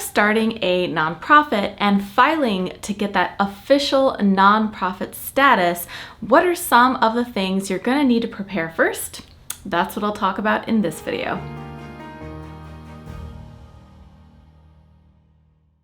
starting a nonprofit and filing to get that official nonprofit status, what are some of the things you're going to need to prepare first? That's what I'll talk about in this video.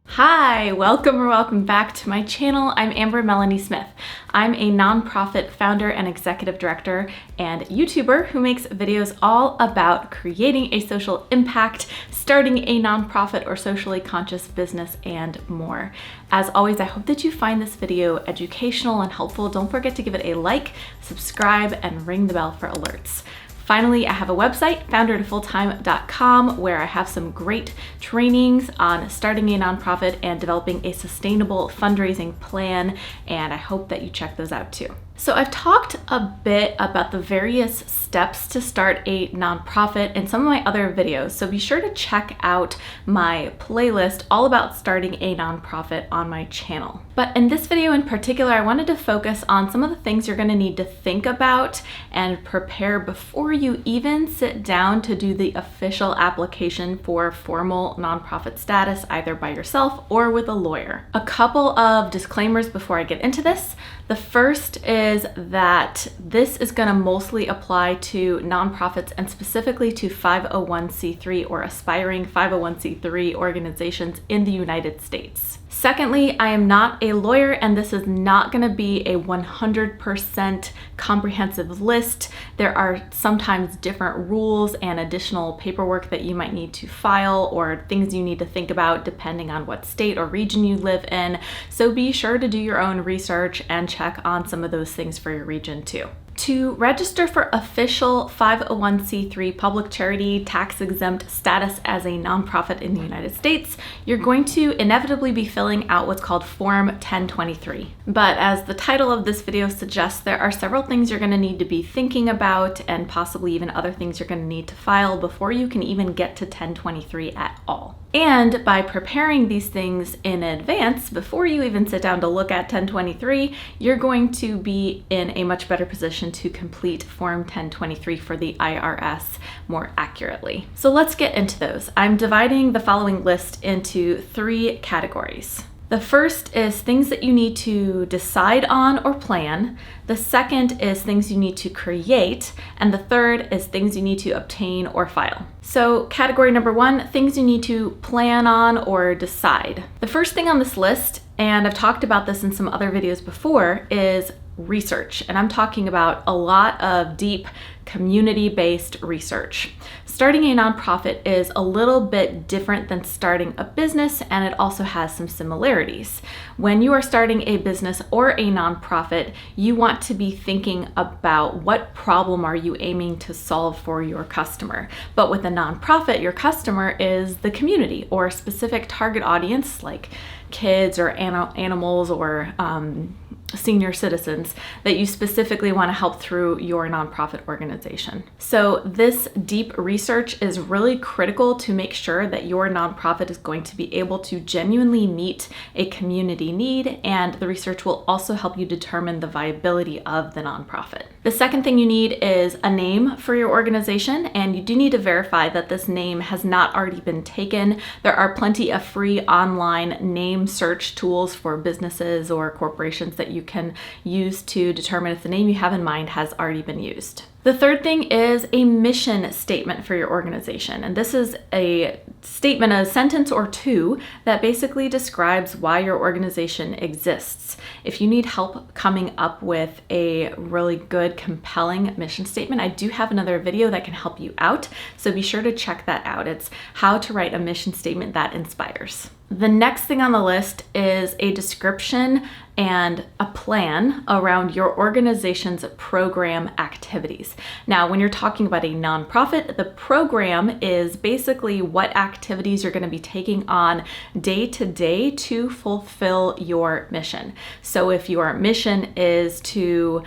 Hi, welcome back to my channel. I'm Amber Melanie Smith. I'm a nonprofit founder and executive director and YouTuber who makes videos all about creating a social impact, starting a nonprofit or socially conscious business, and more. As always, I hope that you find this video educational and helpful. Don't forget to give it a like, subscribe, and ring the bell for alerts. Finally, I have a website, foundertofulltime.com, where I have some great trainings on starting a nonprofit and developing a sustainable fundraising plan, and I hope that you check those out too. So I've talked a bit about the various steps to start a nonprofit in some of my other videos, so be sure to check out my playlist all about starting a nonprofit on my channel. But in this video in particular, I wanted to focus on some of the things you're going to need to think about and prepare before you even sit down to do the official application for formal nonprofit status, either by yourself or with a lawyer. A couple of disclaimers before I get into this. The first is that this is going to mostly apply to nonprofits and specifically to 501c3 or aspiring 501c3 organizations in the United States. Secondly, I am not a lawyer and this is not going to be a 100% comprehensive list. There are sometimes different rules and additional paperwork that you might need to file or things you need to think about depending on what state or region you live in. So be sure to do your own research and check on some of those things for your region too. To register for official 501c3 public charity tax exempt status as a nonprofit in the United States, you're going to inevitably be filling out what's called Form 1023. But as the title of this video suggests, there are several things you're going to need to be thinking about and possibly even other things you're going to need to file before you can even get to 1023 at all. And by preparing these things in advance, before you even sit down to look at 1023, you're going to be in a much better position to complete Form 1023 for the IRS more accurately. So let's get into those. I'm dividing the following list into 3 categories. The first is things that you need to decide on or plan. The second is things you need to create. And the third is things you need to obtain or file. So category number 1, things you need to plan on or decide. The first thing on this list, and I've talked about this in some other videos before, is research. And I'm talking about a lot of deep community-based research. Starting a nonprofit is a little bit different than starting a business, and it also has some similarities. When you are starting a business or a nonprofit, you want to be thinking about what problem are you aiming to solve for your customer. But with a nonprofit, your customer is the community or a specific target audience like kids or animals or senior citizens that you specifically want to help through your nonprofit organization. So this deep research is really critical to make sure that your nonprofit is going to be able to genuinely meet a community need, and the research will also help you determine the viability of the nonprofit. The second thing you need is a name for your organization, and you do need to verify that this name has not already been taken. There are plenty of free online name search tools for businesses or corporations that you can use to determine if the name you have in mind has already been used. The third thing is a mission statement for your organization. And this is a statement, a sentence or two that basically describes why your organization exists. If you need help coming up with a really good, compelling mission statement, I do have another video that can help you out. So be sure to check that out. It's how to write a mission statement that inspires. The next thing on the list is a description and a plan around your organization's program activities. Now, when you're talking about a nonprofit, the program is basically what activities you're going to be taking on day to day to fulfill your mission. So if your mission is to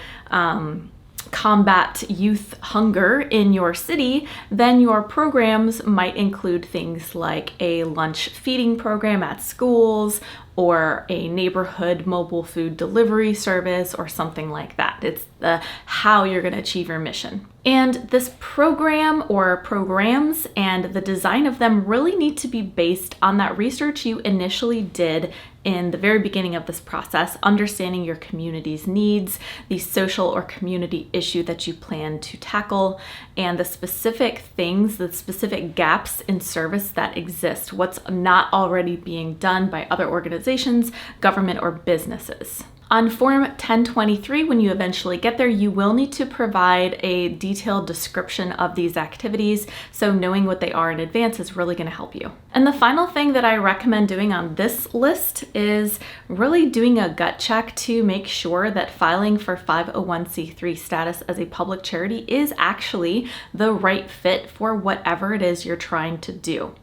combat youth hunger in your city, then your programs might include things like a lunch feeding program at schools, or a neighborhood mobile food delivery service or something like that. It's the how you're going to achieve your mission. And this program or programs and the design of them really need to be based on that research you initially did in the very beginning of this process, understanding your community's needs, the social or community issue that you plan to tackle, and the specific things, the specific gaps in service that exist, what's not already being done by other organizations, government, or businesses. On Form 1023, when you eventually get there, you will need to provide a detailed description of these activities, so knowing what they are in advance is really going to help you. And the final thing that I recommend doing on this list is really doing a gut check to make sure that filing for 501c3 status as a public charity is actually the right fit for whatever it is you're trying to do.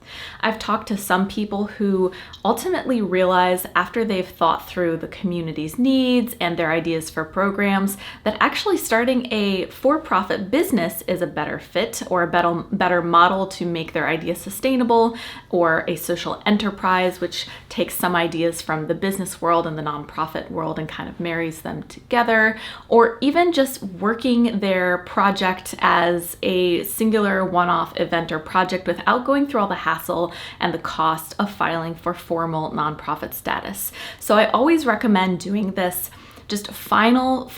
I've talked to some people who ultimately realize after they've thought through the community's needs and their ideas for programs that actually starting a for-profit business is a better fit or a better model to make their idea sustainable, or a social enterprise, which takes some ideas from the business world and the nonprofit world and kind of marries them together, or even just working their project as a singular one-off event or project without going through all the hassle and the cost of filing for formal nonprofit status. So I always recommend doing this just final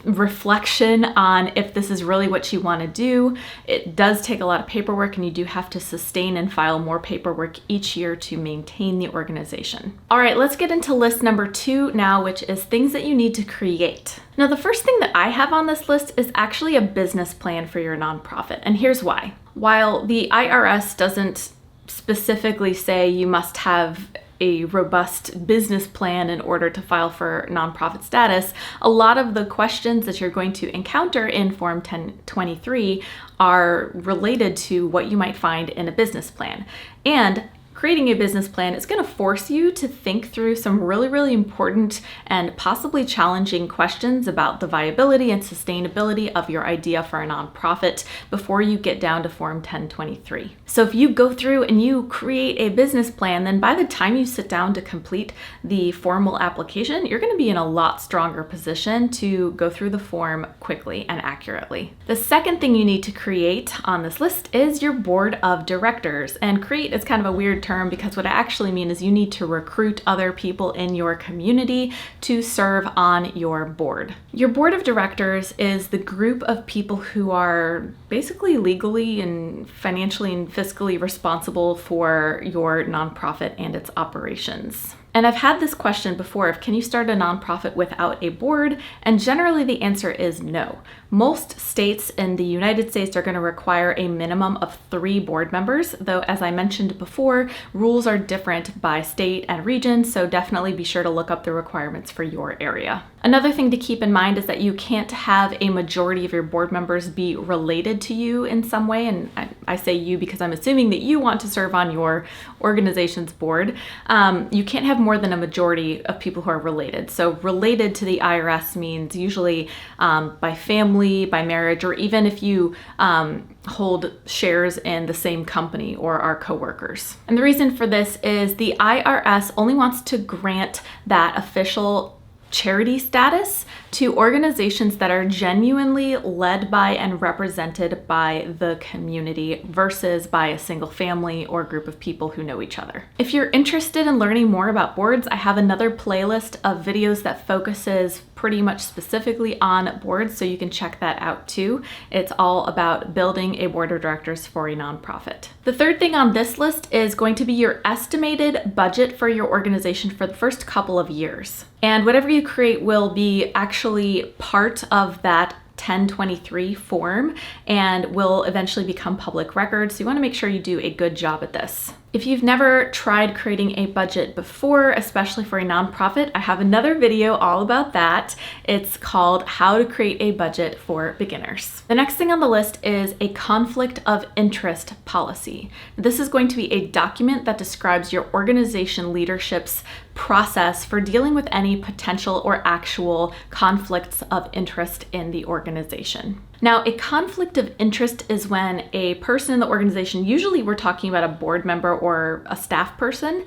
reflection on if this is really what you want to do. It does take a lot of paperwork, and you do have to sustain and file more paperwork each year to maintain the organization. All right, let's get into list number 2 now, which is things that you need to create. Now, the first thing that I have on this list is actually a business plan for your nonprofit, and here's why. While the IRS doesn't specifically say you must have a robust business plan in order to file for nonprofit status, a lot of the questions that you're going to encounter in Form 1023 are related to what you might find in a business plan. And creating a business plan is going to force you to think through some really important and possibly challenging questions about the viability and sustainability of your idea for a nonprofit before you get down to Form 1023. So if you go through and you create a business plan, then by the time you sit down to complete the formal application, you're going to be in a lot stronger position to go through the form quickly and accurately. The second thing you need to create on this list is your board of directors. And create is kind of a weird term because what I actually mean is you need to recruit other people in your community to serve on your board. Your board of directors is the group of people who are basically legally and financially and fiscally responsible for your nonprofit and its operations. And I've had this question before of, can you start a nonprofit without a board? And generally the answer is no. Most states in the United States are going to require a minimum of 3 board members, though as I mentioned before, rules are different by state and region, so definitely be sure to look up the requirements for your area. Another thing to keep in mind is that you can't have a majority of your board members be related to you in some way, and I say you because I'm assuming that you want to serve on your organization's board. You can't have more than a majority of people who are related. So related to the IRS means usually by family, by marriage, or even if you hold shares in the same company or are coworkers. And the reason for this is the IRS only wants to grant that official charity status to organizations that are genuinely led by and represented by the community versus by a single family or group of people who know each other. If you're interested in learning more about boards, I have another playlist of videos that focuses pretty much specifically on boards, so you can check that out too. It's all about building a board of directors for a nonprofit. The third thing on this list is going to be your estimated budget for your organization for the first couple of years. And whatever you create will be actually part of that 1023 form and will eventually become public record. So you want to make sure you do a good job at this. If you've never tried creating a budget before, especially for a nonprofit, I have another video all about that. It's called How to Create a Budget for Beginners. The next thing on the list is a conflict of interest policy. This is going to be a document that describes your organization leadership's process for dealing with any potential or actual conflicts of interest in the organization. Now, a conflict of interest is when a person in the organization, usually we're talking about a board member or a staff person,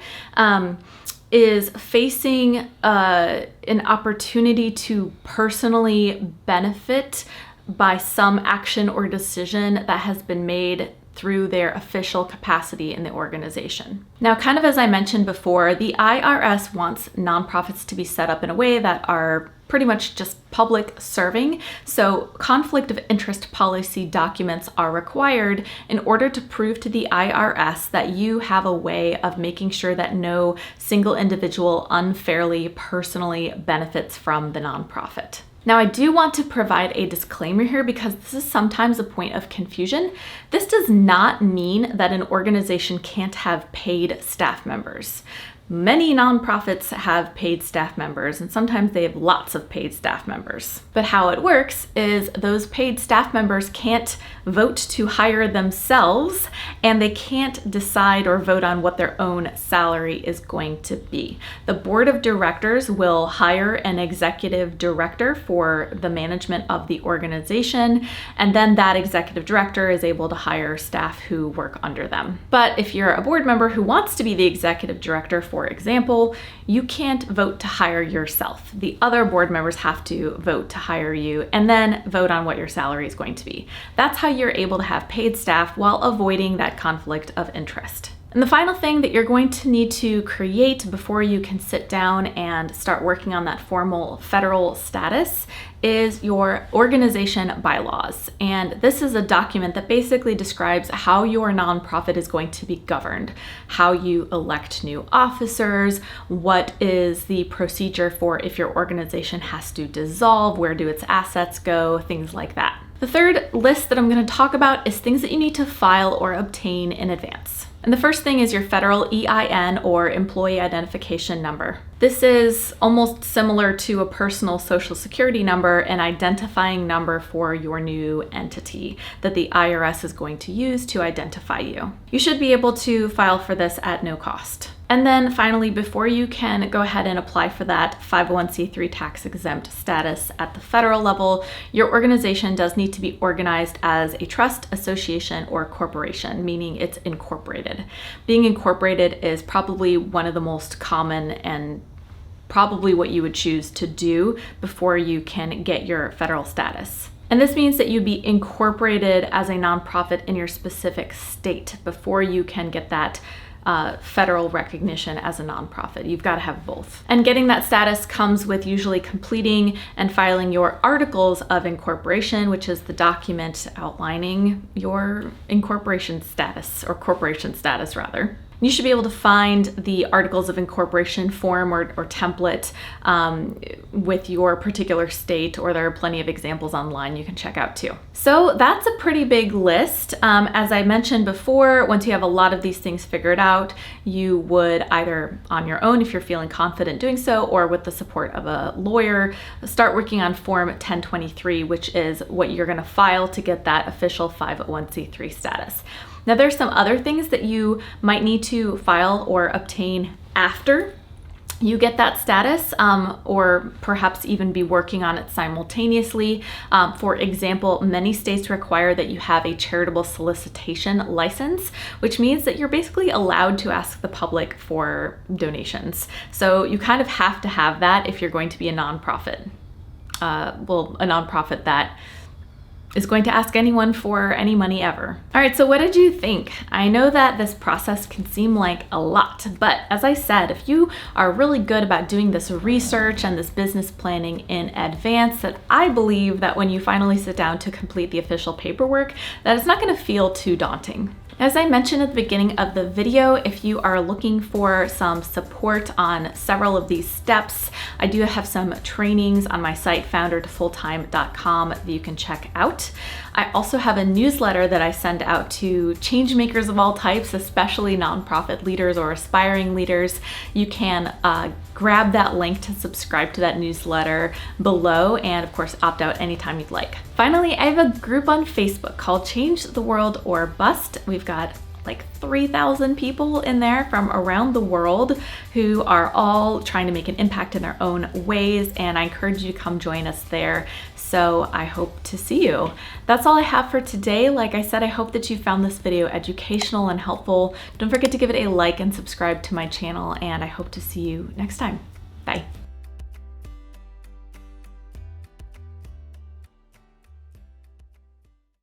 is facing an opportunity to personally benefit by some action or decision that has been made through their official capacity in the organization. Now, kind of as I mentioned before, the IRS wants nonprofits to be set up in a way that are pretty much just public serving. So conflict of interest policy documents are required in order to prove to the IRS that you have a way of making sure that no single individual unfairly personally benefits from the nonprofit. Now, I do want to provide a disclaimer here because this is sometimes a point of confusion. This does not mean that an organization can't have paid staff members. Many nonprofits have paid staff members, and sometimes they have lots of paid staff members. But how it works is those paid staff members can't vote to hire themselves, and they can't decide or vote on what their own salary is going to be. The board of directors will hire an executive director for the management of the organization, and then that executive director is able to hire staff who work under them. But if you're a board member who wants to be the executive director, for example, you can't vote to hire yourself. The other board members have to vote to hire you and then vote on what your salary is going to be. That's how you're able to have paid staff while avoiding that conflict of interest. And the final thing that you're going to need to create before you can sit down and start working on that formal federal status is your organization bylaws. And this is a document that basically describes how your nonprofit is going to be governed, how you elect new officers, what is the procedure for if your organization has to dissolve, where do its assets go, things like that. The third list that I'm going to talk about is things that you need to file or obtain in advance. And the first thing is your federal EIN or employee identification number. This is almost similar to a personal social security number, an identifying number for your new entity that the IRS is going to use to identify you. You should be able to file for this at no cost. And then finally, before you can go ahead and apply for that 501c3 tax exempt status at the federal level, your organization does need to be organized as a trust, association, or corporation, meaning it's incorporated. Being incorporated is probably one of the most common and probably what you would choose to do before you can get your federal status. And this means that you'd be incorporated as a nonprofit in your specific state before you can get that federal recognition as a nonprofit. You've got to have both. And getting that status comes with usually completing and filing your articles of incorporation, which is the document outlining your incorporation status, or corporation status rather. You should be able to find the articles of incorporation form or template with your particular state, or there are plenty of examples online you can check out too. So that's a pretty big list. As I mentioned before, once you have a lot of these things figured out, you would either on your own, if you're feeling confident doing so, or with the support of a lawyer, start working on Form 1023, which is what you're going to file to get that official 501c3 status. Now, there's some other things that you might need to file or obtain after you get that status, or perhaps even be working on it simultaneously. For example, many states require that you have a charitable solicitation license, which means that you're basically allowed to ask the public for donations. So you kind of have to have that if you're going to be a nonprofit. A nonprofit that is going to ask anyone for any money ever. All right, so what did you think? I know that this process can seem like a lot, but as I said, if you are really good about doing this research and this business planning in advance, that I believe that when you finally sit down to complete the official paperwork, that it's not going to feel too daunting. As I mentioned at the beginning of the video, if you are looking for some support on several of these steps, I do have some trainings on my site, foundertofulltime.com, that you can check out. I also have a newsletter that I send out to changemakers of all types, especially nonprofit leaders or aspiring leaders. You can grab that link to subscribe to that newsletter below, and of course opt out anytime you'd like. Finally, I have a group on Facebook called Change the World or Bust. We've got like 3,000 people in there from around the world who are all trying to make an impact in their own ways, and I encourage you to come join us there. So I hope to see you. That's all I have for today. Like I said, I hope that you found this video educational and helpful. Don't forget to give it a like and subscribe to my channel, and I hope to see you next time.